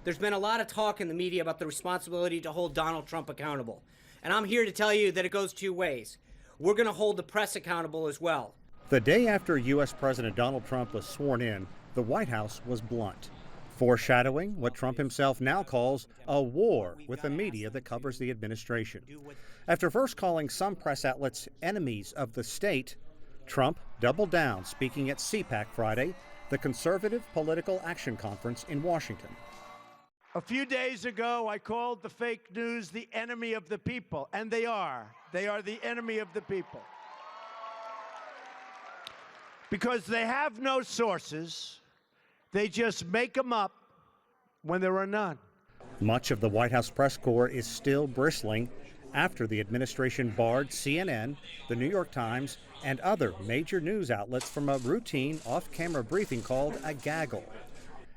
There's been a lot of talk in the media about the responsibility to hold Donald Trump accountable. And I'm here to tell you that it goes two ways. We're going to hold the press accountable as well. The day after U.S. President Donald Trump was sworn in, the White House was blunt, foreshadowing what Trump himself now calls a war with the media that covers the administration. After first calling some press outlets enemies of the state, Trump doubled down, speaking at CPAC Friday, the Conservative Political Action Conference in Washington. A few days ago, I called the fake news the enemy of the people, and they are. They are the enemy of the people. Because they have no sources, they just make them up when there are none. Much of the White House press corps is still bristling after the administration barred CNN, the New York Times, and other major news outlets from a routine off-camera briefing called a gaggle.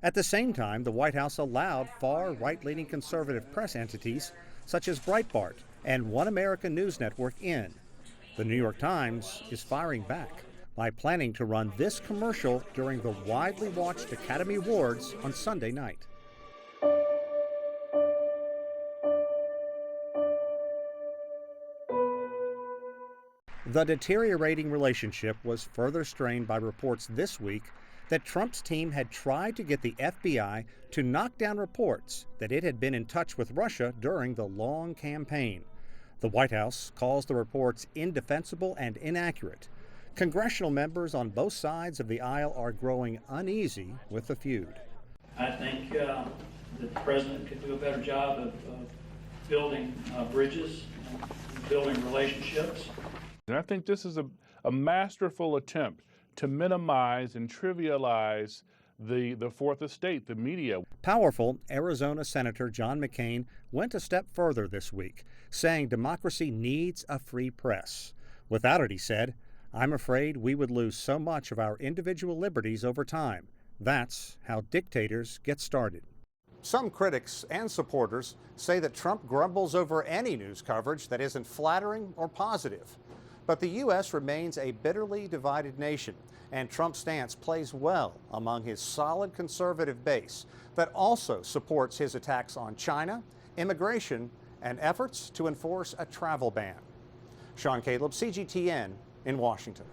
At the same time, the White House allowed far right-leaning conservative press entities such as Breitbart and One American News Network in. The New York Times is firing back by planning to run this commercial during the widely watched Academy Awards on Sunday night. The deteriorating relationship was further strained by reports this week that Trump's team had tried to get the FBI to knock down reports that it had been in touch with Russia during the long campaign. The White House calls the reports indefensible and inaccurate. Congressional members on both sides of the aisle are growing uneasy with the feud. I think that the president could do a better job of building bridges, building relationships. And I think this is a masterful attempt to minimize and trivialize the fourth estate, the media. Powerful Arizona Senator John McCain went a step further this week, saying democracy needs a free press. Without it, he said, I'm afraid we would lose so much of our individual liberties over time. That's how dictators get started. Some critics and supporters say that Trump grumbles over any news coverage that isn't flattering or positive. But the U.S. remains a bitterly divided nation, and Trump's stance plays well among his solid conservative base that also supports his attacks on China, immigration, and efforts to enforce a travel ban. Sean Callebs, CGTN in Washington.